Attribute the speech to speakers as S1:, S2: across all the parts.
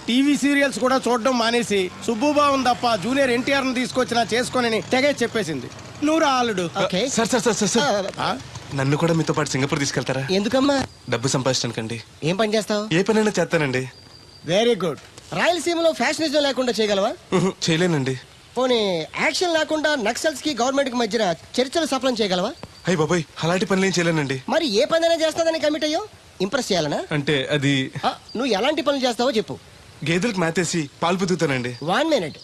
S1: TV serials కూడా చూడడం మానేసి సుబ్బుబాబు తప్ప జూనియర్ ఎన్టీఆర్ ని తీసుకొచ్చినా చేసుకొని తెగే చెప్పేసింది. నువ్వు రాలుడు.
S2: సార్ నన్ను కూడా మీతో పాటు సింగపూర్ తీసుకెళ్తారా?
S3: ఎందుకమ్మా?
S2: డబ్బు సంపాదించడానికండి.
S3: ఏం పని చేస్తావు?
S2: ఏ పనైనా చేస్తానండి.
S3: Very good. రాయలసీమలో ఫ్యాషనిజం లేకుండా చేయగలవా?
S2: చేయలేనండి.
S3: పోనీ యాక్షన్ లేకుండా నక్సల్స్ కి గవర్నమెంట్ కి మధ్యన చర్చలు సఫలం చేయగలవా?
S2: అయ్యి బాబాయ్, అలాంటి పనులు ఏం చేయలేనండి.
S3: మరి ఏ పనైనా చేస్తాదని కమిట్ అయ్యో? ఇంప్రెస్ చేయాలనా?
S2: అంటే అది
S3: నువ్వు ఎలాంటి పనులు చేస్తావో చెప్పు.
S2: గేదెలకు మేతేసి పాలు పుదుగుతానండి.
S3: 1 minute.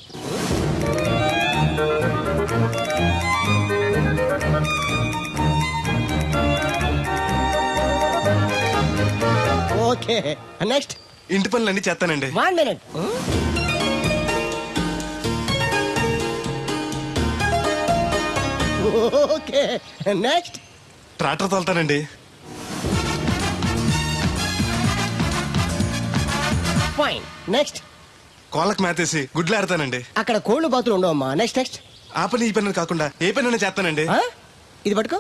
S3: Okay, next.
S2: ఇంటి పనులన్నీ చేస్తానండి.
S3: 1 minute. Okay, next.
S2: ట్రాక్టర్ తోలుతానండి.
S3: Fine, next.
S2: కోళ్ళకు మేతేసి గుడ్లు ఆడతానండి.
S3: అక్కడ కోళ్ళు బాతులు ఉండవమ్మా. Next next.
S2: ఆ పని ఈ పని కాకుండా ఏ పనైనా చేస్తానండి.
S3: ఇది పట్టుకో.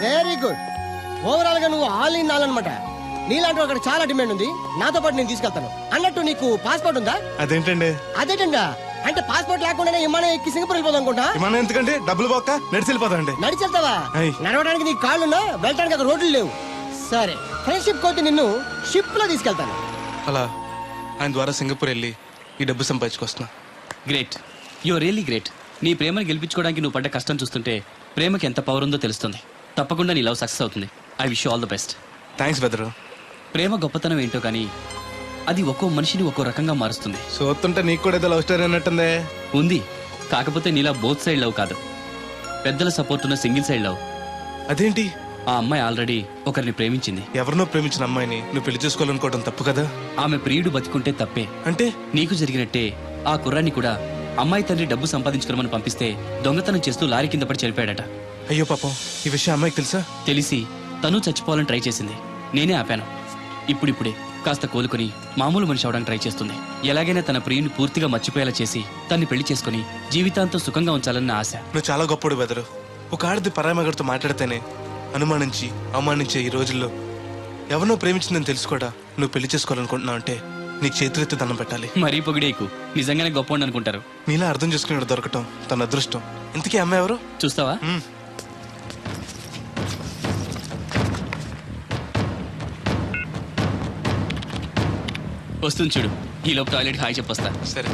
S3: Very good. ఓవరాల్ గా నువ్వు ఆల్ ఇన్ ఆల్ అనమాట. నీలాంటి అక్కడ చాలా డిమాండ్ ఉంది. నాతో పాటు నేను తీసుకెళ్తాను. అన్నట్టు నీకు పాస్పోర్ట్ ఉందా?
S2: అదేంటండి?
S3: అదేటండా అంటే పాస్పోర్ట్ లేకుండానే విమానం ఎక్కి సింగపూర్ వెళ్ళిపోదాం అనుకుంటా.
S2: విమానం ఎందుకండి? డబ్బులు పోక నడిచి వెళ్ళిపోతాండి.
S3: నడిచి వెళ్తావా? నడవడానికి నీకు కాళ్ళున్నా, వెళ్ళడానికి అక్కడ రోడ్లు లేవు. సరే, ఫ్రెండ్షిప్ కోతి నిన్ను షిప్ లో తీసుకెళ్తాను.
S2: అలా ఆయన ద్వారా సింగపూర్ వెళ్ళి ఈ డబ్బు సంపాదించుకొస్తున్నా.
S4: Great, you are really great. నీ ప్రేమను గెలిపించుకోవడానికి నువ్వు పడ్డ కష్టం చూస్తుంటే ప్రేమకి ఎంత పవర్ ఉందో తెలుస్తుంది. తప్పకుండా నీ లవ్ సక్సెస్ అవుతుంది. I wish you all the best.
S2: Thanks brother.
S4: ప్రేమ గొప్పతనం ఏంటో కానీ అది ఒక్కో మనిషిని ఒక్కో రకంగా మారుస్తుంది.
S2: చూస్తుంటే నీకు కూడా ఏదో లవ్ స్టోరీ అన్నట్టుందే.
S4: ఉంది, కాకపోతే నీలా బోత్ సైడ్ లవ్ కాదు, పెద్దల సపోర్ట్ ఉన్న సింగిల్ సైడ్ లవ్.
S2: అదేంటి?
S4: ఆ అమ్మాయి ఆల్రెడీ ఒకరిని ప్రేమించింది.
S2: ఎవరినో ప్రేమించిన అమ్మాయిని నువ్వు పెళ్లి చేసుకోవాలనుకోవడం తప్పు కదా?
S4: ఆమె ప్రియుడు బతికుంటే తప్పే.
S2: అంటే
S4: నీకు జరిగినట్టే ఆ కుర్రాన్ని కూడా అమ్మాయి తండ్రి డబ్బు సంపాదించుకోమని పంపిస్తే దొంగతనం చేస్తూ లారీ కింద పడి చనిపోయాడట.
S2: అయ్యో పాపం, ఈ విషయం అమ్మాయికి తెలుసా?
S4: తెలిసి తను చచ్చిపోవాలని ట్రై చేసింది. నేనే ఆపాను. ఇప్పుడిప్పుడే కాస్త కోలుకొని మామూలు మనిషి అవడానికి ట్రై చేస్తుంది. ఎలాగైనా తన ప్రియుని పూర్తిగా మర్చిపోయేలా చేసి తన్ని పెళ్లి చేసుకుని జీవితాంతం సుఖంగా ఉంచాలని నా ఆశ.
S2: నువ్వు చాలా గొప్పడు బెదరు. ఒక ఆడది పరామగడితో మాట్లాడితేనే అనుమానించి అవమానించే ఈ రోజుల్లో ఎవరినో ప్రేమించిందని తెలుసు కూడా నువ్వు పెళ్లి చేసుకోవాలనుకుంటున్నావు అంటే నీకు చేతులెత్తి దండం పెట్టాలి.
S4: మరీ పొగిడేకు, నిజంగానే గొప్ప అనుకుంటారు.
S2: నీలా అర్థం చేసుకునే దొరకటం తన అదృష్టం. ఇంతకీ అమ్మాయి ఎవరు?
S4: చూస్తావా? వస్తుంది చూడు. ఈ లోపు టాయిలెట్ హాయ్ చెప్పొస్తా.
S2: సరే.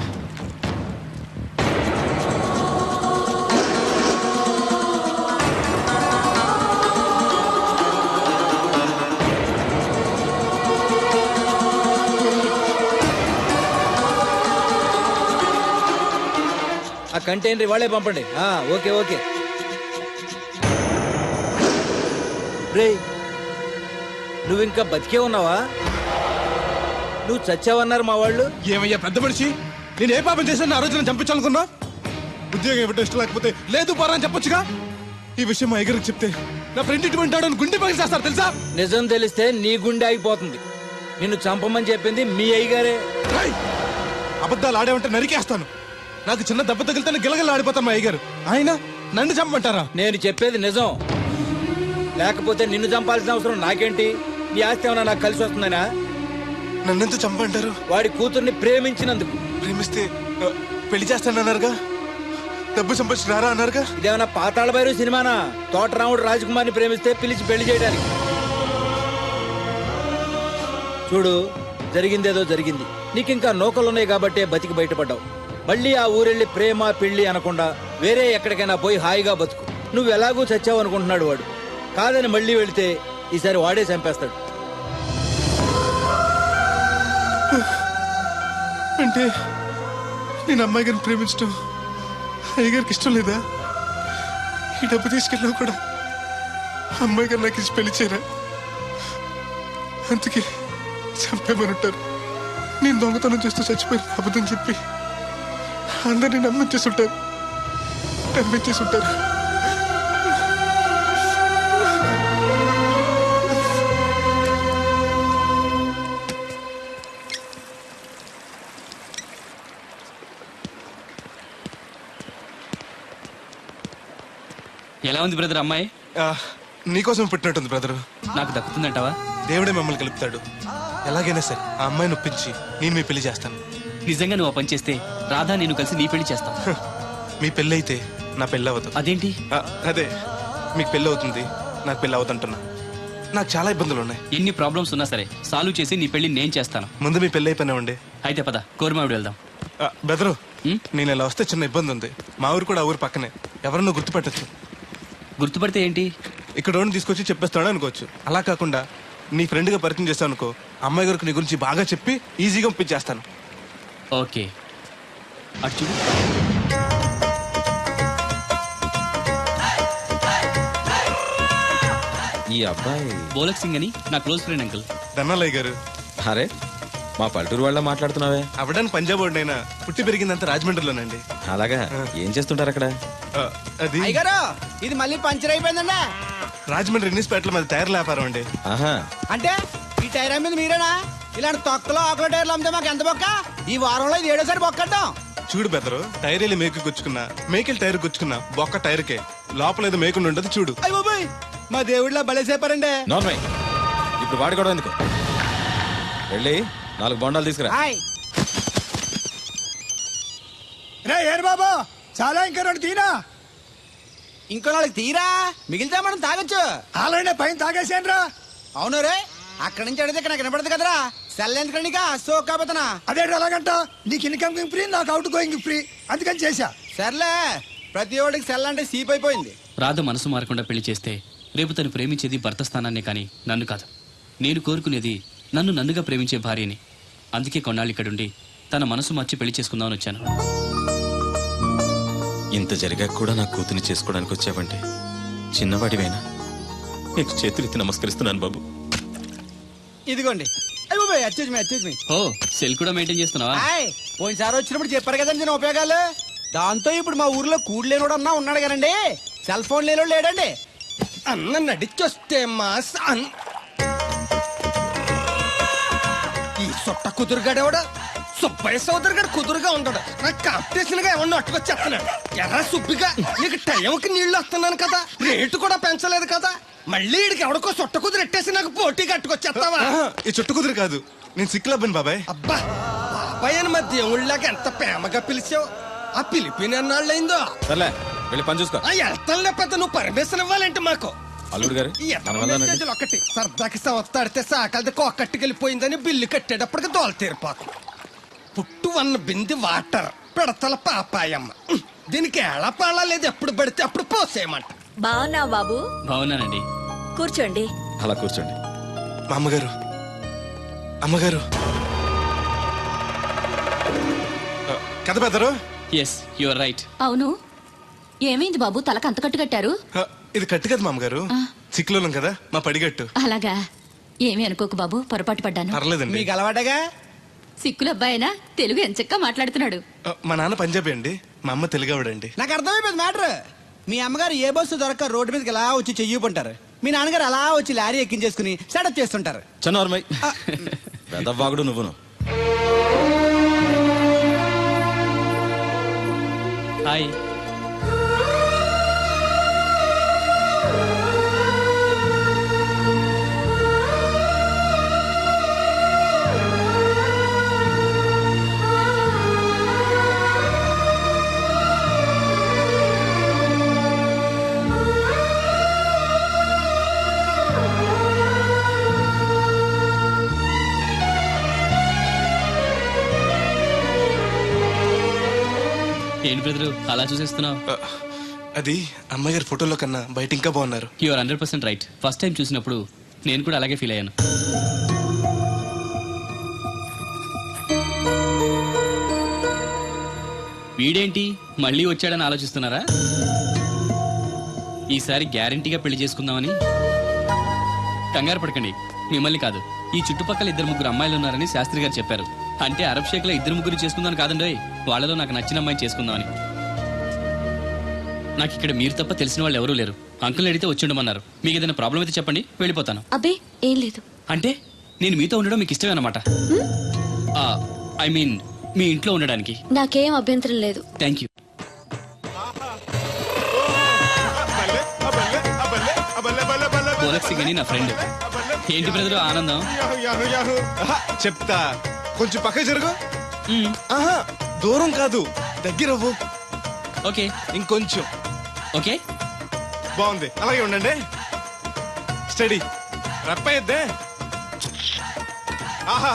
S5: ఆ కంటైనర్ వాళ్ళే పంపండి. Okay okay. రే, నువ్వు ఇంకా బతికే ఉన్నావా? నువ్వు చచ్చావన్నారు మా వాళ్ళు.
S2: ఏమయ్యా పెద్ద మనిషి, నేను ఏ పాపం చేశాను? ఆ రోజు నేను చంపించాలనుకున్నా. ఉద్యోగం ఇవ్వటం ఇష్టం లేకపోతే లేదు పరా అని చెప్పొచ్చుగా. ఈ విషయం మా అయ్యగారికి చెప్తే నా ఫ్రెండ్ ఇటువంటి వాడు గుండె పగిలి చేస్తారు తెలుసా?
S5: నిజం తెలిస్తే నీ గుండె ఆగిపోతుంది. నిన్ను చంపమని చెప్పింది మీ అయ్యగారే.
S2: అబద్ధాలు ఆడేమంటే నరికేస్తాను. నాకు చిన్న దెబ్బ తగిలితే గిలగల ఆడిపోతాను మా అయ్యగారు. ఆయన నన్ను చంపమంటారా?
S5: నేను చెప్పేది నిజం. లేకపోతే నిన్ను చంపాల్సిన అవసరం నాకేంటి? నీ ఆస్తి ఏమన్నా నాకు కలిసి వస్తుందనా?
S2: నన్నెంత చంపంటారు?
S5: వాడి కూతుర్ని ప్రేమించినందుకు.
S2: ప్రేమిస్తే పెళ్లి చేస్తానన్నారుగా, డబ్బు సంపాదించి రారా అన్నారుగా.
S5: ఇదేమన్నా పాతాళ భైరవ సినిమానా? తోటరాముడు రాజకుమార్ని ప్రేమిస్తే పిలిచి పెళ్లి చేయడానికి. చూడు, జరిగిందేదో జరిగింది. నీకింకా నౌకలున్నాయి కాబట్టే బతికి బయటపడ్డావు. మళ్ళీ ఆ ఊరెళ్ళి ప్రేమ పెళ్లి అనకుండా వేరే ఎక్కడికైనా పోయి హాయిగా బతుకు. నువ్వు ఎలాగూ చచ్చావు అనుకుంటున్నాడు వాడు. కాదని మళ్ళీ వెళితే ఈసారి వాడే చంపేస్తాడు.
S2: అంటే నేను అమ్మాయి గారిని ప్రేమించడం అయ్యగారికి ఇష్టం లేదా? ఈ డబ్బు తీసుకెళ్ళినా కూడా అమ్మాయి గారు నాకు ఇచ్చి పెళ్లి చేయరా? అందుకే చంపేమని ఉంటారు. నేను దొంగతనం చేస్తూ చచ్చిపోయిన అబద్ధం చెప్పి అందరినీ నమ్మించేస్తుంటారు.
S4: ఎలా ఉంది బ్రదర్ అమ్మాయి?
S2: ఆ, నీకోసం పుట్టినట్టుంది బ్రదరు.
S4: నాకు దక్కుతుందంటావా?
S2: దేవుడే మిమ్మల్ని కలుపుతాడు. ఎలాగైనా సరే ఆ అమ్మాయిని ఒప్పించి నేను మీ పెళ్లి చేస్తాను.
S4: నిజంగా నువ్వు ఆ పని చేస్తే రాధా నేను కలిసి నీ పెళ్లి చేస్తాం.
S2: హ, మీ పెళ్ళి అయితే నా పెళ్ళి అవ్వదు.
S4: అదేంటి?
S2: అదే మీకు పెళ్ళి అవుతుంది, నాకు పెళ్ళి అవుతుంటున్నా. నాకు చాలా ఇబ్బందులు ఉన్నాయి.
S4: ఎన్ని ప్రాబ్లమ్స్ ఉన్నా సరే సాల్వ్ చేసి నీ పెళ్లి నేను చేస్తాను.
S2: ముందు మీ పెళ్ళి అయిపోయినామండి.
S4: అయితే పద కోరమావిడి వెళ్దాం.
S2: బెదరు,
S4: ఉమ్?
S2: నేను ఇలా వస్తే చిన్న ఇబ్బంది ఉంది. మా ఊరు కూడా ఆ ఊరు పక్కనే, ఎవరన్నా గుర్తుపెట్టచ్చు.
S4: గుర్తుపడితే ఏంటి?
S2: ఇక్కడ ఉండి తీసుకొచ్చి చెప్పేస్తాడు అనుకోవచ్చు. అలా కాకుండా నీ ఫ్రెండ్గా పరిచయం చేస్తావు అనుకో, అమ్మాయి గారికి నీ గురించి బాగా చెప్పి ఈజీగా పంపించేస్తాను.
S4: ఓకే, అటు చూడు.
S6: ఈ అబ్బాయి
S4: బోలక్ సింగ్ అని నా క్లోజ్ ఫ్రెండ్ అంకుల్.
S2: ధనాలయ్య గారు,
S6: అరే మా పల్లెటూరు వాళ్ళ మాట్లాడుతున్నావే.
S2: అవడానికి పంజాబ్ వాడినైనా పుట్టి పెరిగిందంతా రాజమండ్రిలోనండి.
S6: అలాగా ఏం చేస్తుంటారు అక్కడ?
S2: ఆ, అది
S3: అయ్యగారు ఇది మళ్ళీ పంచర్ అయిపోయిందండి.
S2: రాజమండ్రి ఇన్నిస్పేటలో మాది టైర్ల వ్యాపారం అండి.
S6: ఆహా,
S3: అంటే ఈ టైర్ మీద మీరేనా? ఇలాంటి తొక్కలో ఆకుల టైర్లు అమ్మితే మాకు ఎంత బొక్క? ఈ వారంలో ఇది ఏడోసారి బొక్కడ్డాం.
S2: చూడు బెదరు, టైర్ వెళ్ళి మేకు గుచ్చుకున్నా, మేకెళ్ళి టైర్ గుచ్చుకున్నా, బొక్క టైర్కే, లోపల ఏదో మేకుండా ఉండదు చూడు.
S3: అయ్య బాబాయ్, మా దేవుడిలా బలేసేపారండి.
S6: నార్మల్. ఇప్పుడు వాడి కూడా ఎందుకు? వెళ్ళి 4 బొండాలు తీసుకురా.
S3: హాయ్
S1: రే ఏరు బాబు, చాలా ఇంకా రెండు తీనా.
S3: ఇంకో నాలుగు తీరా, మిగిలితే మనం తాగొచ్చు.
S1: ఆల్రెడీ పైన తాగేసాను రా.
S3: అవును రే, అక్కడి నుంచి అడిగితే ఇక్కడ నాకు వినపడదు కదరా. సెల్ ఎందుకండి సో కాబోతున్నా.
S1: అదే ఎలాగంట, నీకు ఇన్కమ్ ఫ్రీ, నాకు అవుట్ గోయింగ్ ఫ్రీ, అందుకని చేశా.
S3: సర్లే, ప్రతి ఒడికి సెల్ అంటే సీప్ అయిపోయింది.
S4: రాధ మనసు మారకుండా పెళ్లి చేస్తే రేపు తను ప్రేమించేది భర్త స్థానాన్నే కానీ నన్ను కాదు. నేను కోరుకునేది నన్ను నన్నుగా ప్రేమించే భార్యని. అందుకే కొన్నాళ్ళు ఇక్కడుండి తన మనసు మార్చి పెళ్లి చేసుకుందామని వచ్చాను.
S6: ఇంత జరిగాక కూడా నా కూతుని చేసుకోవడానికి వచ్చావంటే చిన్నవాడివైనా నీకు చేతులెత్తి నమస్కరిస్తున్నాను బాబు.
S3: ఇదిగోండి. అయ్య బాబాయ్, అచ్చేజ్ మీ.
S4: ఓ, సెల్ కూడా మెయింటైన్ చేస్తున్నావా?
S3: హాయ్, పోయినసారి వచ్చినప్పుడు చెప్పారు కదండి నేను ఉపయోగాలు. దాంతో ఇప్పుడు మా ఊర్లో కూడలేనోడు అన్నా ఉన్నాడు కదండి, సెల్ ఫోన్ లేనోడు లేడండి.
S1: అన్న నడిచొస్తే మాస్ ఈ సొట్ట కుదురుగాడేవాడు సుబ్బయ్య సోదరు గారు కుదురుగా ఉంటాడు. నాకు కాంపిటీషన్ గా ఎవరిని అట్టుకొచ్చేస్తున్నాడు. ఎర్ర సుబ్బిగా నీకు టైంకి నీళ్లు వస్తున్నాను కదా, రేటు కూడా పెంచలేదు కదా, మళ్ళీ ఇడికి ఎవడికో సొట్ట కుదురు ఎట్టేసి నాకు పోటీ కట్టుకొచ్చేస్తావా?
S2: ఆహా, ఈ చుట్టు కుదురు కాదు, నేను సిక్కులబ్బాను బాబాయ్.
S1: అబ్బా, బాబాయ్ అని మా దేవుళ్ళగా ఎంత ప్రేమగా పిలిచావు. ఆ పిలిపిన ఎన్నాళ్ళైందో.
S6: సర్లే వెళ్ళి పని చూసుకో.
S1: ఆ వెళ్తానులే పెద్ద, నువ్వు పర్మిషన్ ఇవ్వాలంటే మాకు.
S6: అల్లుడు గారు
S1: ఈ
S6: మన వల్ల నండి.
S1: మెసేజ్లు ఒకటి సరదాకి సంస్థాడితే సాకలది కోకట్టుకెళ్ళిపోయిందని బిల్లు కట్టేటప్పటికి దోల తీరిపోతుంది. పుట్టు వన్న బింది వాటర్ పిడతల పాపాయమ్మ. దీనికి ఎలా పాలా లేదు, ఎప్పుడు పడితే అప్పుడు పోసేయమంట.
S7: బాగున్నావు బాబు?
S4: బాగున్నానండి.
S7: కూర్చోండి.
S6: అలా కూర్చోండి.
S2: మా అమ్మగారు, అమ్మగారు. ఆ, కథ బెదరు.
S4: Yes, your right.
S7: అవును, ఏమైంది బాబు తలకు అంత కట్టు కట్టారు?
S2: ఆ, ఇది కట్టు కదా మా అమ్మగారు, సిక్కులోనం కదా మా పడిగట్టు.
S7: అలాగా, ఏమీ అనుకోకు బాబు, పొరపాటు పడ్డాను.
S2: పర్లేదండి.
S3: మీకు అలవాటగా.
S7: సిక్కుల అబ్బాయినా తెలుగు ఎంచక్కా మాట్లాడుతున్నాడు.
S2: ఆ, మా నాన్న పంజాబీ అండి, మా అమ్మ తెలుగావిడండి.
S3: నాకు అర్థమైపోయింది మ్యాటర్. మీ అమ్మగారు ఏ బస్సు దొరక్క రోడ్డు మీదకి ఎలా వచ్చి చెయ్యిపుంటారు, మీ నాన్నగారు అలా వచ్చి లారీ ఎక్కించేసుకుని సెటప్ చేస్తుంటారు.
S6: చన్నోర్మై పెద్దవాగుడు నువ్వును.
S4: హాయ్. ఏంటి బ్రదరు అలా చూసేస్తున్నావు?
S2: ఆ, అది అమ్మగారి ఫోటోలో కన్నా బయట ఇంకా బాగున్నారు.
S4: Your 100% right. ఫస్ట్ టైం చూసినప్పుడు నేను కూడా అలాగే ఫీల్ అయ్యాను. వీడేంటి మళ్ళీ వచ్చాడని ఆలోచిస్తున్నారా? ఈసారి గ్యారంటీగా పెళ్లి చేసుకుందామని. కంగారు పడకండి, మిమ్మల్ని కాదు, ఈ చుట్టుపక్కల 2-3 అమ్మాయిలు ఉన్నారని శాస్త్రి గారు చెప్పారు. అంటే అరబ్ షేక్ లో 2-3 చేసుకుందాం కాదండి, వాళ్ళలో నాకు నచ్చిన అమ్మాయిని చేసుకుందామని. నాకు ఇక్కడ మీరు తప్ప తెలిసిన వాళ్ళు ఎవరూ లేరు. అంకుల్ అడిగితే వచ్చి ఉండమన్నారు. మీకు ఏదైనా ప్రాబ్లం అయితే చెప్పండి, వెళ్ళిపోతాను.
S7: అబ్బే ఏం లేదు.
S4: అంటే నేను మీతో ఉండడం మీకు ఇష్టమే అన్నమాట. ఐ మీన్ మీ ఇంట్లో ఉండడానికి.
S7: నాకేం అభ్యంతరం లేదు.
S4: Thank you. బోలక్ సింగ్ అని నా ఫ్రెండ్. ఏంటి బ్రదర్ ఆనందం?
S2: ఆహా, చెప్తా. కొంచెం పక్క జరుగు.
S4: మ్మ్.
S2: ఆహా, దూరం కాదు, దగ్గర అవ్వు.
S4: ఓకే
S2: ఇంకొంచెం.
S4: ఓకే.
S2: బాగుంది, అలాగే ఉండండి. స్టడీ రప్పయ్యద్దే. ఆహా,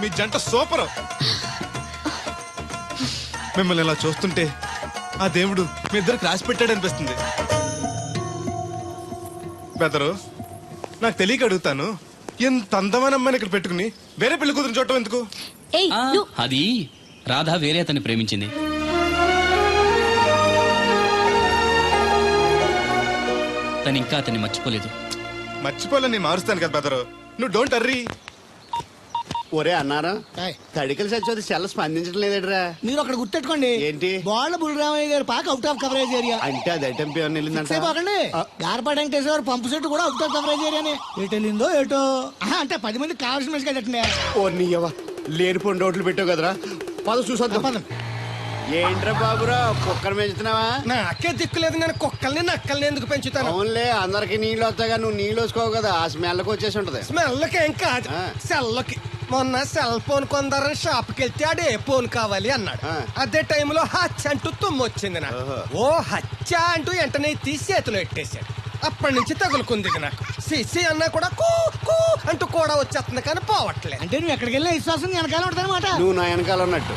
S2: మీ జంట సూపర్. మిమ్మల్ని ఇలా చూస్తుంటే ఆ దేవుడు మీ ఇద్దరు క్లాస్ పెట్టాడు అనిపిస్తుంది. బెదరు, నాకు తెలియక అడుగుతాను, ఎంత అందమైన అమ్మాయిని ఇక్కడ పెట్టుకుని వేరే పెళ్లి కూతురు చూడటం ఎందుకు?
S7: ఏయ్
S4: ఆ,
S7: నువ్వు
S4: అది రాధ వేరే అతన్ని ప్రేమించింది. తను ఇంకా అతన్ని మర్చిపోలేదు.
S2: మర్చిపోలే మారుస్తాను కదా బెదరు, నువ్వు డోంట్ అర్రీ.
S8: ఒరే అన్నారా తడికలు చచ్చి సెల్ స్పందించడం లేదట్రా.
S3: మీరు అక్కడ గుర్తెట్టుకోండి.
S8: ఏంటి?
S3: బాల బుల్రామయ్య గారి పాక అవుట్ ఆఫ్ కవరేజ్ ఏరియా.
S8: అంటే అది ఐటమ్ పేరు వెళ్ళిందంట.
S3: పోకండి. గార్పాటి వెంకటేశ్వర గారు పంపు సెట్ కూడా అవుట్ ఆఫ్ కవరేజ్ ఏరియానే. ఎటు వెళ్ళిందో ఏటో. అంటే 10 మంది కావాల్సిన మనిషి కదండి.
S8: ఓ నీయవ్వ, లేనిపోని రోడ్లు పెట్టావు కదరా. పద చూసొద్దాం. ఏంట్రా బాబురా, కుక్కర్ పెంచుతున్నావా?
S1: నాకే దిక్కులేదు, నేను కుక్కల్ని నక్కల్ని ఎందుకు పెంచుతాను?
S8: అవునులే, అందరికి నీళ్ళు వస్తాగా నువ్వు నీళ్ళు వేసుకోవు కదా, ఆ స్మెల్కి వచ్చేసి ఉంటది.
S1: స్మెల్కి ఏం కాదు,
S8: ఆ.
S1: సెల్కి. మొన్న సెల్ ఫోన్ కొందరని షాప్కి వెళ్తే ఆడు ఏ ఫోన్ కావాలి అన్నాడు.
S8: ఆ.
S1: అదే టైంలో హచ్చ అంటూ తుమ్మొచ్చింది నాకు.
S8: ఓహో.
S1: ఓ హచ్చ అంటూ వెంటనే తీసి చేతిలో ఎట్టేశాడు. అప్పటి నుంచి తగులుకుంది ఇది నాకు. సిసి అన్నా కూడా కూ కూ అంటూ కూడా వచ్చేస్తుంది కానీ పోవట్లేదు.
S3: అంటే నువ్వు ఎక్కడికి వెళ్ళినా విశ్వాసం వెనకాల ఉంటుందన్నమాట.
S8: నువ్వు నా వెనకాల ఉన్నట్టు.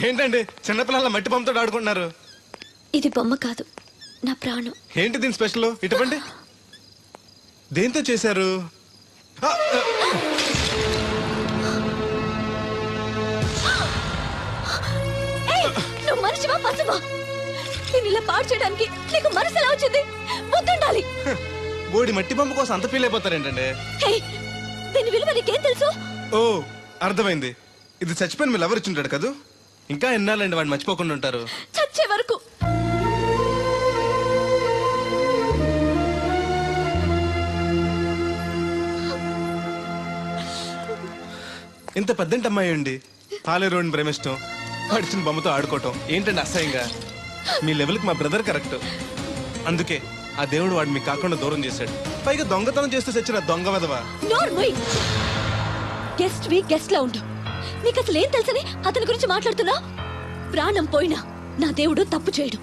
S2: ఏంటండి చిన్నపిల్లల మట్టి బొమ్మతో ఆడుకుంటున్నారు?
S9: ఇది బొమ్మ కాదు, నా ప్రాణం.
S2: ఏంటి దీని స్పెషల్? ఇటువంటి దేంతో చేశారు? ఆ, ఆ.
S9: ఏయ్, నువ్వు మనిషివా పశువా? నేను ఇలా పాడు చేయడానికి నీకు మనసు ఎలా వచ్చింది? బుద్ధుండాలి.
S2: బోడి మట్టి బొమ్మ కోసం అంత ఫీల్ అయిపోతారేంటండి?
S9: హే, దీని విలువ నీకేం తెలుసు?
S2: ఓ, అర్థమైంది. ఇది చచ్చిపోయిన మీరు ఎవరు ఇచ్చుంటాడు కదా. ఇంకా ఎన్నాళ్ళండి వాడిని మర్చిపోకుండా ఉంటారు?
S9: చచ్చే వరకు.
S2: ఇంత పెద్దంటి అమ్మాయి అండి, పాలేరోని ప్రేమిష్టం, పడిచిన బొమ్మతో ఆడుకోవటం ఏంటండి అసహ్యంగా? మీ లెవెల్కి మా బ్రదర్ కరెక్ట్. అందుకే ఆ దేవుడు వాడు మీకు కాకుండా దూరం చేశాడు. పైగా దొంగతనం చేస్తూ చచ్చిన దొంగ వదవా.
S9: నోర్మోయ్, గెస్ట్ వి గెస్ట్ లా ఉండు. నీకు అసలు ఏం తెలుసని అతని గురించి మాట్లాడుతున్నా? ప్రాణం పోయినా నా దేవుడు తప్పు చేయడు.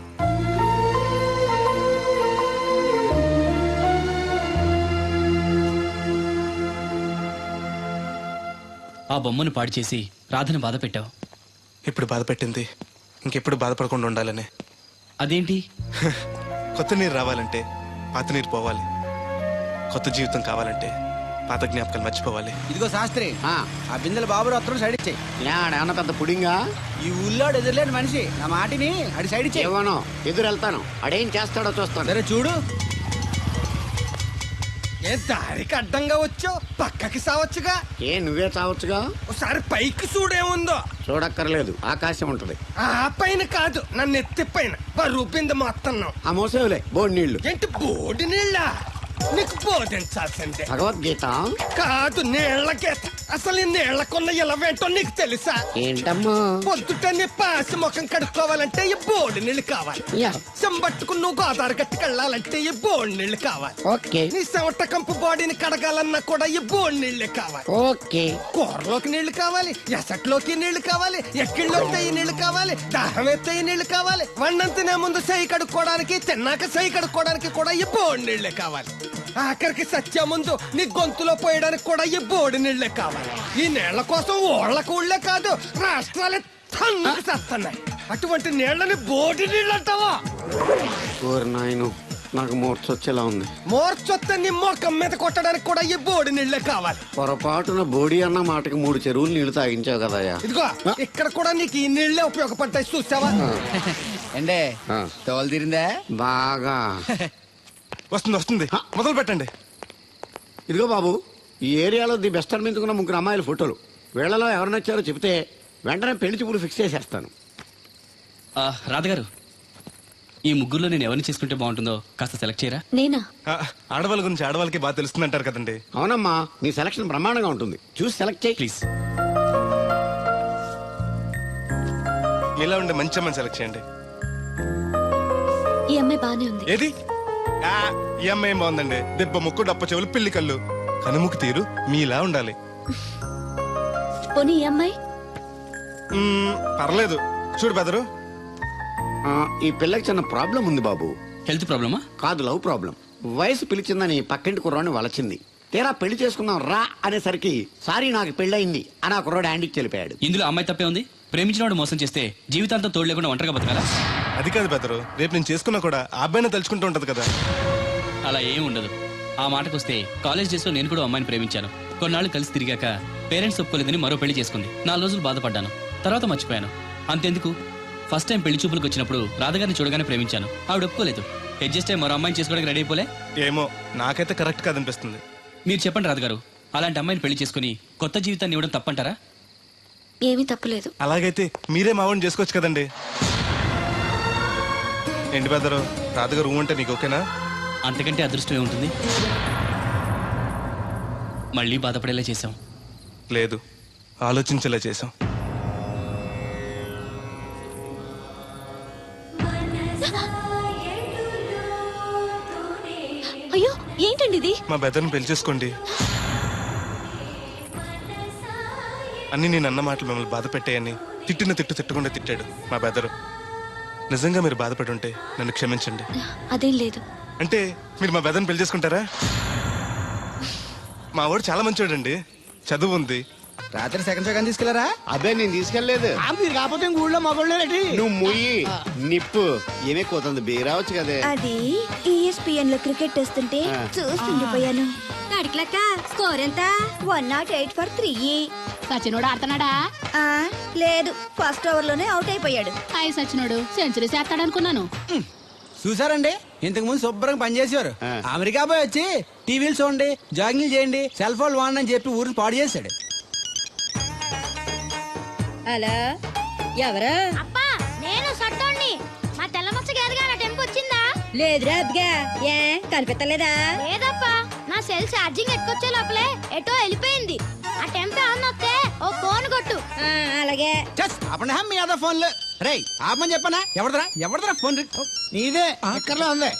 S4: ఆ బొమ్మను పాడు చేసి రాధను బాధ పెట్టావు.
S2: ఇప్పుడు బాధ పెట్టింది ఇంకెప్పుడు బాధపడకుండా ఉండాలని.
S4: అదేంటి?
S2: కొత్త నీరు రావాలంటే పాత నీరు పోవాలి, కొత్త జీవితం కావాలంటే పాత జ్ఞాపకాలు మర్చిపోవాలి.
S5: ఇదిగో శాస్త్రి, ఆ బిందెల బాబు అత్తరు సైడ్ ఇచ్చేయి.
S8: ఏమన్నా పెద్ద పుడింగా?
S5: ఈ ఊళ్ళో ఎదురులేని మనిషి నా మాటిని అడి సైడ్ ఇచ్చేయి.
S8: ఏమనో ఎదురు వెళ్తాను, అడేం చేస్తాడో చూస్తాను.
S5: సరే చూడు.
S1: ఏ దారికి అడ్డంగా వచ్చావు, పక్కకి సావచ్చుగా.
S8: ఏ నువ్వే చావచ్చుగా.
S1: ఒకసారి పైకి చూడేముందో.
S8: చూడక్కర్లేదు, ఆకాశం ఉంటది.
S1: ఆ పైన కాదు, నన్ను ఎత్తి పైన రూపింది మొత్తం.
S8: ఆ మోసేవులే బోడి నీళ్లు.
S1: ఏంటి బోడి నీళ్ళ? నీకు బోధించాల్సిందే.
S8: భగవద్గీత
S1: కాదు, నీళ్ళ గీత. అసలు ఈ నీళ్ళకున్న ఇలవేంటో నీకు తెలుసా?
S8: ఏంటమ్మా?
S1: పొద్దుట నీ పాసి ముఖం కడుక్కోవాలంటే ఈ బోడి నీళ్ళు కావాలి.
S8: యా.
S1: చెంబట్టుకుని నువ్వు గోదావరి గట్టుకు వెళ్ళాలంటే ఈ బోడి నీళ్ళు కావాలి.
S8: ఓకే
S1: నీ చెమట కంపు బాడీని కడగాలన్నా కూడా ఈ బోడి నీళ్ళే కావాలి.
S8: ఓకే.
S1: కూరలోకి నీళ్లు కావాలి, ఎసట్లోకి నీళ్లు కావాలి, ఎక్కిళ్ళొస్తే ఈ నీళ్లు కావాలి, దాహం ఎత్తే ఈ నీళ్లు కావాలి, వండం తినే ముందు సై కడుక్కోవడానికి, తిన్నాక సై కడుక్కోవడానికి కూడా ఈ బోడి నీళ్లే కావాలి. ఆఖరికి సత్య ముందు నీ గొంతులో పోయడానికి కూడా ఈ బోడి నీళ్లే కావాలి. ఈ నీళ్ల కోసం ఓళ్లకు ఊళ్ళే కాదు, రాష్ట్రాలే తన్నుకు చేస్తున్నాయి. అటువంటి నీళ్లని బోడి నీళ్ళు అంటావా?
S8: ఓరి నాయను, నాకు మూర్చొచ్చేలా ఉంది.
S1: మోర్చొత్తే నీ మొఖం మీద కొట్టడానికి కూడా ఈ బోడి నీళ్లే కావాలి.
S8: పొరపాటున బోడి అన్న మాటకి 3 చెరువులు నీళ్లు తాగించావు కదయ్యా.
S1: ఇదిగో ఇక్కడ కూడా నీకు ఈ నీళ్లే ఉపయోగపడతాయి, చూసావా?
S5: ఎండే
S8: ఆ.
S5: తోలు తీరిందా?
S8: బాగా.
S2: వస్తుంది వస్తుంది, మొదలు పెట్టండి.
S8: ఇదిగో బాబు, ఈ ఏరియాలో ది బెస్ట్ అనిపించుకున్న 3 అమ్మాయిల ఫోటోలు. వీళ్ళలో ఎవరు నచ్చారో చెప్తే వెంటనే పెళ్లి చూపులు ఫిక్స్ చేసేస్తాను.
S4: రాధగారు, ఈ ముగ్గురులో నేను ఎవరిని చేసుకుంటే బాగుంటుందో కాస్త సెలెక్ట్ చేయరా?
S9: నేనా?
S2: ఆ, ఆడవాళ్ళ గురించి ఆడవాళ్ళకి బాగా తెలుస్తుంది అంటారు కదండి.
S8: అవునమ్మా, నీ సెలక్షన్ బ్రహ్మాండంగా ఉంటుంది. చూసి సెలెక్ట్ చేయి.
S4: ప్లీజ్.
S2: ఇలా ఉండే మంచి అమ్మని సెలెక్ట్ చేయండి.
S9: ఈ అమ్మాయి బానే ఉంది.
S2: ఏది? ఆ, ఈ అమ్మాయి ఏం బాగుందండి. దెబ్బ ముక్కు, డప్ప చెవులు, పిల్లి కళ్ళు, కనుముక్కు తీరు మీలా ఉండాలి.
S9: పోనీ ఈ అమ్మాయి?
S2: పర్లేదు. చూడు బెదరు,
S8: ఈ పిల్లకి చిన్న ప్రాబ్లం ఉంది బాబు.
S4: హెల్త్ ప్రాబ్లమా?
S8: కాదు, లవ్ ప్రాబ్లం. వయసు పిలిచిందని పక్కింటి కుర్రాడిని వలచింది. తీరా పెళ్లి చేసుకుందాం రా అనేసరికి సారీ నాకు పెళ్ళయింది అని ఆ కుర్రాడు హ్యాండికి చెలిపాడు.
S4: ఇందులో అమ్మాయి తప్పే ఉంది. ప్రేమించిన వాడు మోసం చేస్తే జీవితాంతం తోడు లేకుండా ఒంటరిగా బతకాలా?
S2: అది కాదు బెదరు, రేపు నేను చేసుకున్నా కూడా ఆ అబ్బాయిని తలుచుకుంటూ ఉంటది కదా.
S4: అలా ఏం ఉండదు. ఆ మాటకొస్తే కాలేజ్ డేస్ లో నేను కూడా అమ్మాయిని ప్రేమించాను. కొన్నాళ్ళు కలిసి తిరిగాక పేరెంట్స్ ఒప్పుకోలేదని మరో పెళ్లి చేసుకుంది. 4 రోజులు బాధపడ్డాను, తర్వాత మర్చిపోయాను. అంతెందుకు, ఫస్ట్ టైం పెళ్లి చూపులకు వచ్చినప్పుడు రాధగారిని చూడగానే ప్రేమించాను. ఆవిడ ఒప్పుకోలేదు. అడ్జస్ట్ అయ్యి మరో అమ్మాయిని చేసుకోవడానికి రెడీ అయిపోలే.
S2: ఏమో, నాకైతే కరెక్ట్ కాదనిపిస్తుంది.
S4: మీరు చెప్పండి రాధగారు, అలాంటి అమ్మాయిని పెళ్లి చేసుకుని కొత్త జీవితాన్ని ఇవ్వడం తప్పంటారా?
S9: ఏమీ తప్పులేదు.
S2: అలాగైతే మీరే మావాడిని చేసుకోవచ్చు కదండి. ఏంటి బెదరు, రాధగారు రూమ్ అంటే నీకు ఓకేనా?
S4: అంతకంటే అదృష్టం ఏముంటుంది? మళ్ళీ బాధపడేలా చేశాం.
S2: లేదు, ఆలోచించేలా చేసాం.
S9: అయ్యో, ఏంటండి ఇది?
S2: మా బెదర్ని పెళ్లి చేసుకోండి. అన్ని నేను అన్న మాటలు మిమ్మల్ని బాధ పెట్టాయని తిట్టిన తిట్టకుండా తిట్టాడు మా బెదరు. నిజంగా మీరు బాధపడి ఉంటే నన్ను క్షమించండి.
S9: అదేం లేదు.
S2: అంటే మీరు మా బెదర్ని పెళ్లి చేసుకుంటారా? మా వాడు చాలా మంచివాడండి, చదువు ఉంది.
S5: రాత్రి సెకండ్ షో కానీ తీసుకెళ్లారా?
S8: అదే నేను తీసుకెళ్లేదు.
S3: మీరు కాకపోతే ఊళ్ళో మగోళ్ళేటి?
S8: నువ్వు ముయ్యి నిప్పు ఏమే కోతుంది బీరావచ్చు కదే.
S9: అది ESPN లో క్రికెట్ తెస్తుంటే చూస్తుండిపోయాను.
S7: అడిక్లక్క స్కోర్ ఎంత?
S9: 108 for 3.
S7: సచినోడు ఆడుతున్నాడా?
S9: లేదు, ఫస్ట్ ఓవర్ లోనే అవుట్ అయిపోయాడు.
S7: హాయ్ సచినోడు సెంచరీ చేస్తాడనుకున్నాను.
S5: చూసారండి, ఇంతకు ముందు శుభ్రంగా పనిచేసేవారు. అమెరికా పోయి వచ్చి టీవీలు చూడండి, జాగింగ్ చేయండి, సెల్ ఫోన్ వాడండి అని చెప్పి ఊరిని పాడు చేశాడు.
S9: అలా ఎవరా?
S7: అప్పా నేను సట్టోణ్ణి. మా తెల్లమచ్చ గేదగా నా టెంపు వచ్చిందా?
S9: లేదురా అబ్బిగా, ఏ కనిపెట్టలేదా?
S7: లేదప్పా, నా సెల్ ఛార్జింగ్ ఎక్కొచ్చే లోపలే ఎటో వెళ్ళిపోయింది. ఆ టెంపు అన్నొస్తే ఓ ఫోన్ కొట్టు.
S9: అలాగే.
S5: అప్పుడు మీ అదా ఫోన్లు రేయ్ ఆపమని చెప్పనా? ఎవడదరా ఫోన్? నీదే ఎక్కర్లో ఉంది.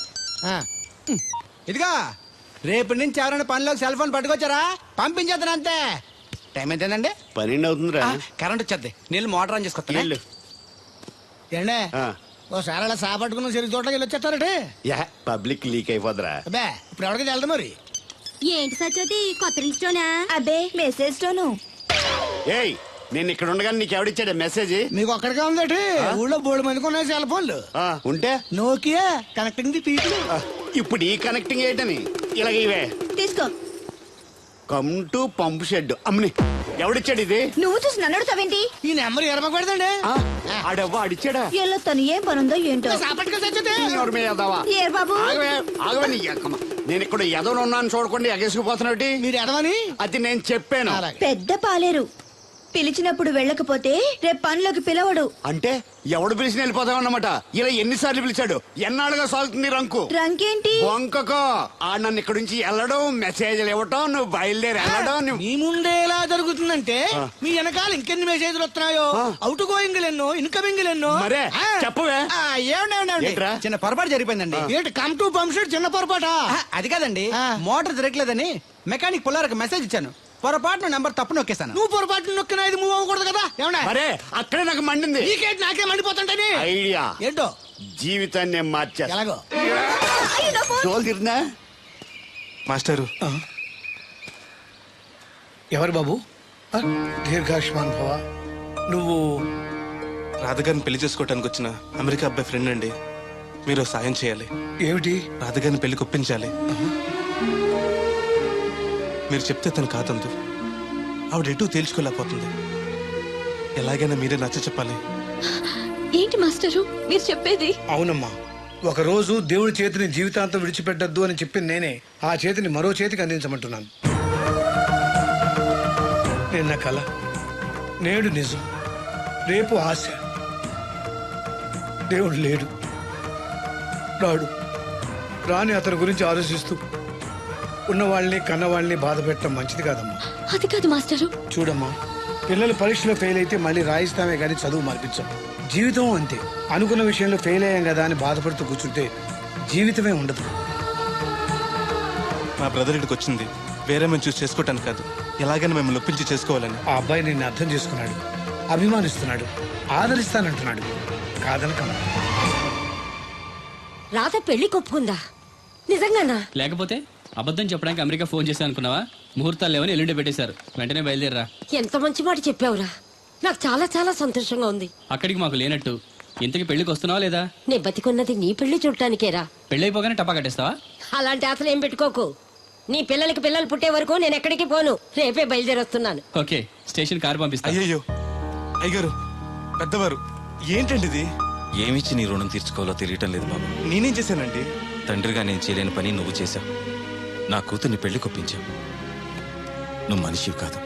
S5: ఇదిగా రేపటి నుంచి ఎవరైనా పనిలోకి సెల్ ఫోన్ పట్టుకొచ్చారా పంపించేద్దాను అంతే. టైం ఎంతేనండి?
S8: 12 అవుతుందిరా.
S5: కరెంట్ వచ్చేది, నీళ్ళు మోటార్ ఆన్ చేసుకొస్తా.
S8: వెళ్ళు.
S3: ఏండే
S8: ఆ,
S3: ఓసారి అలా సాపట్టుకున్న సరి చోట్లకి వెళ్ళి వచ్చేస్తారటే.
S8: యా, పబ్లిక్ లీక్ అయిపోద్రా.
S3: అబ్బే, ఇప్పుడు ఎవరికి వెళ్దాం మరి?
S7: ఏంటి సత్యవతి, కొత్త రిజిస్టోనా?
S9: అబ్బే, మెసేజ్ తోను.
S8: ఏయ్, నేను ఇక్కడ ఉండగానే నీకు ఎవడిచ్చాడు మెసేజ్?
S3: మీకు ఒక్కడికే ఉందటి? ఊళ్ళో 3 మందికి ఉన్నాయి సెల్ ఫోన్లు.
S8: ఉంటే
S3: నోకియా కనెక్టింగ్ ది పీపుల్.
S8: ఇప్పుడు ఈ కనెక్టింగ్ ఏంటని ఇలాగ ఇవే
S9: తీసుకో.
S8: Come to pump shed. అమ్మని ఎవడిచ్చాడు ఇది?
S9: నువ్వు చూసి నన్ను అడుగుతావేంటి?
S3: ఈ నెంబర్ ఎరమకూడదండి.
S8: ఆడవ్వ అడిచాడా?
S9: ఎల్లో తను ఏం పనుందో ఏంటో.
S3: సాపట్టుగా చచ్చితే
S8: ఎవరి మీద ఎదవా?
S9: ఏ బాబు?
S8: ఆగవే నీ ఎక్కమ్మ. నేను ఇక్కడ ఎదవను ఉన్నాను చూడకుండా ఎగేసుకుపోతున్నాడు.
S3: మీరు ఎడవని
S8: అది నేను చెప్పాను.
S9: పెద్ద పాలేరు. పిలిచినప్పుడు వెళ్ళకపోతే రేపు పనిలోకి పిలవడు.
S8: అంటే ఎవడు పిలిచిన వెళ్ళిపోతామన్నమాట. ఇలా ఎన్నిసార్లు పిలిచాడు? ఎన్నాళ్ళుగా సాగుతుంది రంకు?
S9: రంకేంటి?
S8: వంకకో ఆ నన్ను ఇక్కడ నుంచి వెళ్ళడం, మెసేజ్లు ఇవ్వటం, నువ్వు బయలుదేరి వెళ్ళడం.
S3: మీ ముందే ఎలా జరుగుతుందంటే మీ వెనకాల ఇంకెన్ని మెసేజ్లు వస్తున్నాయో. అవుట్ గోయింగ్ ఎన్నో, ఇన్కమింగ్ ఎన్నో.
S8: మరే చెప్పవే. ఏంట్రా?
S5: చిన్న పొరపాటు జరిగిపోయిందండి.
S3: ఏంటి కమ్ టు పంప్ షెడ్ చిన్న పొరపాట?
S5: అది కాదండి, మోటార్ తిరగలేదని మెకానిక్ పుల్లారకు మెసేజ్ ఇచ్చాను. పొరపాటున నెంబర్ తప్పు నొక్కేశాను.
S3: నువ్వు పొరపాటు నొక్కినా ఇది మూవ్ అవ్వకూడదు కదా? ఏమన్నా
S8: మరే అక్కడే నాకు మండింది.
S3: నీకేంటి నాకే మండిపోతుంటని
S8: ఐడియా
S3: ఏంటో
S8: జీవితాన్ని మార్చేస్తా.
S3: ఎలాగో
S8: తోలు తిరిగినా
S2: మాస్టరు,
S3: ఎవరు బాబు? దీర్ఘాయుష్మాన్ భవ. నువ్వు
S2: రాధగారిని పెళ్లి చేసుకోవటానికి వచ్చిన అమెరికా అబ్బాయి ఫ్రెండ్ అండి. మీరు సాయం చేయాలి.
S3: ఏమిటి?
S2: రాధగారిని పెళ్లికి ఒప్పించాలి. మీరు చెప్తే తను కాదందు. ఆవిడ ఎటూ తేల్చుకోలేకపోతుంది. ఎలాగైనా మీరే నచ్చ చెప్పాలి.
S9: ఏంటి మాస్టరు మీరు చెప్పేది?
S10: అవునమ్మా, ఒకరోజు దేవుడి చేతిని జీవితాంతం విడిచిపెట్టద్దు అని చెప్పింది నేనే. ఆ చేతిని మరో చేతికి అందించమంటున్నాను. నిన్న కల, నేడు నిజం, రేపు ఆశ. దేవుడు లేడు, రాని అతని గురించి ఆలోచిస్తూ ఉన్న వాళ్ళని కన్న వాళ్ళని బాధ పెట్టడం మంచిది కాదమ్మా.
S9: అది కాదు మాస్టరు.
S10: చూడమ్మా, పిల్లలు పరీక్షలో ఫెయిల్ అయితే మళ్ళీ రాయిస్తామే కానీ చదువు మార్పించాం. జీవితం అంతే. అనుకున్న విషయంలో ఫెయిల్ అయ్యాం కదా అని బాధపడుతూ కూర్చుంటే జీవితమే ఉండదు.
S2: మా బ్రదర్ ఇక్కడికి వచ్చింది వేరే మేము చూసి చేసుకోవటానికి కాదు, ఎలాగైనా మిమ్మల్ని ఒప్పించి చేసుకోవాలని.
S10: ఆ అబ్బాయి నిన్ను అర్థం చేసుకున్నాడు, అభిమానిస్తున్నాడు, ఆదరిస్తానంటున్నాడు. కాదనకమ్మా.
S9: రాధ పెళ్లి కొప్పుకుందా? నిజంగానా?
S4: లేకపోతే అబద్ధం చెప్పడానికి అమెరికా ఫోన్ చేశాను అనుకున్నావా? ముహూర్తాలు లేవని ఎల్లుండి పెట్టేశారు. వెంటనే బయలుదేరరా.
S9: ఎంత మంచి మాట చెప్పావురా. నాకు చాలా చాలా సంతోషంగా ఉంది.
S4: అక్కడికి మాకు లేనట్టు ఇంతకి పెళ్లికి వస్తున్నావా లేదా?
S9: నే బతికున్నది నీ పెళ్లి చూడటానికేరా.
S4: పెళ్ళైపోగానే టపా కట్టేస్తావా?
S9: అలాంటి ఆశలు ఏం పెట్టుకోకు. నీ పిల్లలకి పిల్లలు పుట్టే వరకు నేను ఎక్కడికి పోను. రేపే బయలుదేరొస్తున్నాను.
S4: ఓకే, స్టేషన్ కారు పంపిస్తా.
S2: అయ్యయ్యో అయ్యగారు, పెద్దవారు, ఏంటండి ఇది?
S6: ఏమిచ్చి నీ రుణం తీర్చుకోవాలో తెలియటం లేదు బాబు.
S2: నేనేం చేశానండి?
S6: తండ్రిగా నేను చేయలేని పని నువ్వు చేశావు. నా కూతుర్ని పెళ్లి కొప్పించావు. నువ్వు మనిషివి కాదు,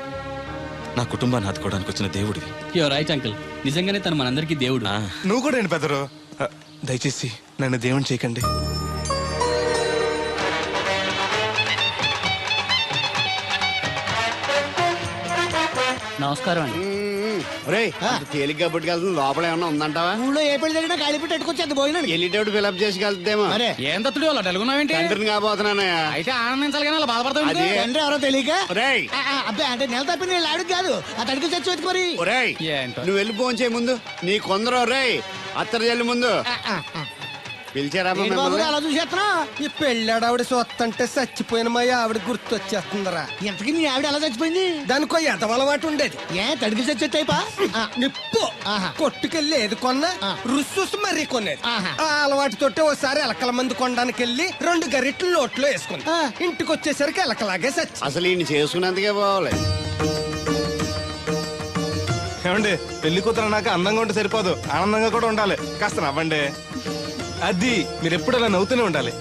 S6: నా కుటుంబాన్ని ఆదుకోవడానికి వచ్చిన దేవుడివి.
S4: యో రైట్ అంకుల్, నిజంగానే తను మనందరికీ దేవుడు.
S2: నువ్వు కూడా ఏంటి పెద్దరు? దయచేసి నన్ను దేవుని చేయకండి.
S4: నమస్కారం అండి.
S8: తేలిగ్గా పుట్టుకెళ్తుంది, లోపల ఏమన్నా ఉందంటావా?
S3: ఊళ్ళో ఏ పెళ్లి జరిగినా గాలి పెట్టి ఎట్టుకొచ్చేది భోజనం.
S8: వెళ్ళేటప్పుడు ఫిలప్ చేసి వెళ్తేమో.
S4: ఏం తత్తుడు అలా తెలుగున్నావేంటి?
S8: తండ్రిని కాబోతున్నానయ్యా.
S4: అయితే ఆనందించాలి కానీ అలా బాధపడతావు.
S8: అది
S3: తండ్రి ఎవరో తెలియక
S8: ఒరేయ్,
S3: అబ్బాయి అంటే నెల తప్పి నేను ఆడికి కాదు ఆ తడికి చచ్చి వెతుకు మరి.
S8: ఒరేయ్,
S4: ఏంటో.
S8: నువ్వు వెళ్ళి ఫోన్ చేయ ముందు. నీ కొందరు రేయ్ అత్తర జల్లి ముందు పిలిచారా
S3: ఏంటి బాబు అలా చూసేస్తున్నా?
S1: ఈ పెళ్ళాడావిడ సొత్తంటే చచ్చిపోయిన మా ఆవిడ గుర్తొచ్చేస్తుందరా.
S3: ఇంతకీ మీ ఆవిడ ఎలా చచ్చిపోయింది?
S1: దానికో ఎదవలవాటు ఉండేది.
S3: ఏ తడికి చచ్చే టైపా?
S1: నిప్పు
S3: ఆహా.
S1: కొట్టుకెళ్ళి ఏది కొన్నా రుస్సుస్ మరీ కొనేది.
S3: ఆహా.
S1: ఆ అలవాటుతోటే ఓసారి ఎలకల మందు కొనడానికి వెళ్ళి 2 గరిట్లు నోట్లో వేసుకుంది. ఇంటికి వచ్చేసరికి ఎలకలాగే చచ్చి.
S8: అసలు ఈయన చేసుకున్నందుకే పోవాలి.
S2: ఏమండి, పెళ్లి కూతురు నాకు అందంగా ఉంటే సరిపోదు, ఆనందంగా కూడా ఉండాలి. కాస్త నవ్వండి. అది మీరు ఎప్పుడు అలా నవ్వుతూనే ఉండాలి.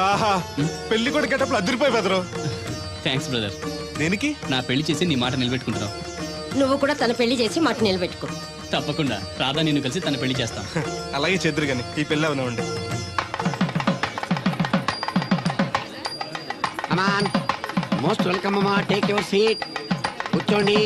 S2: ఆహా, పెళ్లి కూడా గెటప్పుడు అదిరిపోయి బెదరు.
S4: Thanks brother.
S2: దేనికి?
S4: నా పెళ్లి చేసి నీ మాట నిలబెట్టుకుంటున్నావు.
S9: నువ్వు కూడా తన పెళ్లి చేసి మాట నిలబెట్టుకో.
S4: తప్పకుండా రాధా నిన్ను కలిసి తన పెళ్లి చేస్తాం.
S2: అలాగే చెద్దరు గాని ఈ పెళ్లి అవనివ్వండి.
S8: అమాన్ మోస్ట్ వెల్కమ్ అమ్మా, టేక్ యువర్ సీట్, కూర్చోండి.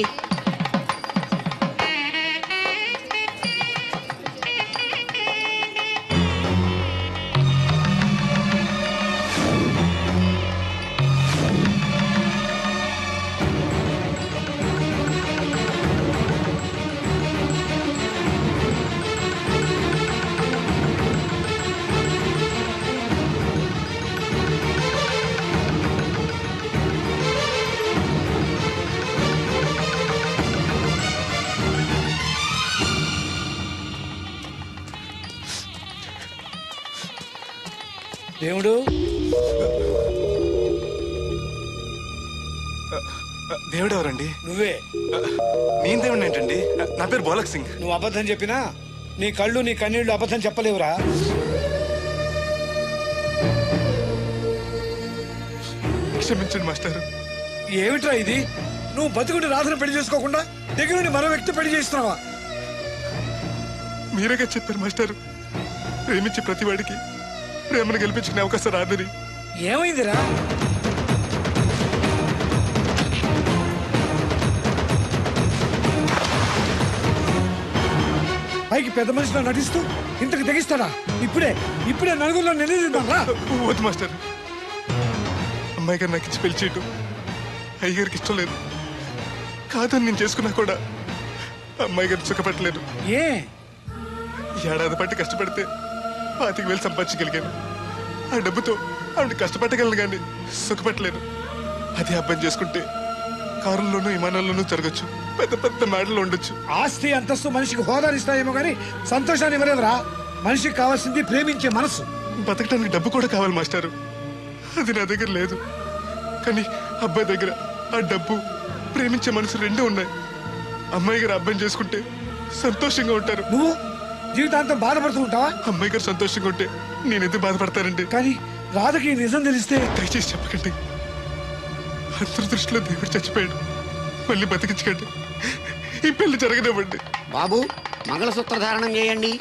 S10: దేవుడు,
S2: దేవుడు ఎవరండి?
S10: నువ్వే.
S2: నేను దేవుడు ఏంటండి? నా పేరు బోలక్ సింగ్.
S10: నువ్వు అబద్ధం చెప్పినా నీ కళ్ళు నీ కన్నీళ్లు అబద్ధం చెప్పలేవురా.
S2: క్షమించండి మాస్టర్.
S10: ఏమిట్రా ఇది? నువ్వు బతుకుంటే రాధను పెళ్లి చేసుకోకుండా దగ్గర నుండి మరో వ్యక్తి పెళ్లి చేస్తున్నావా?
S2: మీరేగా చెప్పారు మాస్టర్, ప్రేమించే ప్రతివాడికి ప్రేమను గెలిపించుకునే అవకాశం రాదని.
S10: ఏమైందిరా? పైకి పెద్ద మనిషిలో నటిస్తూ ఇంతకు తెగిస్తాడా? ఇప్పుడే నలుగురిలో నిలదీద్దాంరా.
S2: వద్దు మాస్టర్, అమ్మాయి గారు నాకు ఇచ్చి పెళ్లి చేయటం అయ్యగారికి ఇష్టం లేదు. కాదని నేను చేసుకున్నా కూడా అమ్మాయి గారిని సుఖపెట్టలేను.
S10: ఏ
S2: ఏడాది పట్టి కష్టపడితే 25,000 సంపాదించగలిగాను. ఆ డబ్బుతో ఆవిడ కష్టపట్టగలను కానీ సుఖపెట్టలేను. అదే అబ్బాయి చేసుకుంటే కారుల్లోనూ విమానాల్లోనూ జరగచ్చు, పెద్ద పెద్ద మేడలు ఉండొచ్చు.
S10: ఆస్తి అంతస్తు మనిషికి హోదానిస్తాయేమో కానీ సంతోషాన్ని ఇవ్వలేదురా. మనిషికి కావాల్సింది ప్రేమించే మనసు.
S2: బతకడానికి డబ్బు కూడా కావాలి మాస్టారు, అది నా దగ్గర లేదు. కానీ అబ్బాయి దగ్గర ఆ డబ్బు, ప్రేమించే మనసు రెండూ ఉన్నాయి. అమ్మాయి గారు అబ్బాయిని చేసుకుంటే సంతోషంగా ఉంటారు.
S10: నువ్వు జీవితాంతం బాధపడుతూ ఉంటావా?
S2: అమ్మాయి గారు సంతోషంగా ఉంటే నేనెందుకు బాధపడతానండి?
S10: కానీ రాధకి నిజం తెలిస్తే?
S2: దయచేసి చెప్పకండి. అందరి దృష్టిలో దేవుడు చచ్చిపోయాడు, మళ్ళీ బతికించకండి. ఈ పెళ్లి జరగనివ్వండి.
S8: బాబు, మంగళసూత్ర ధారణం చేయండి.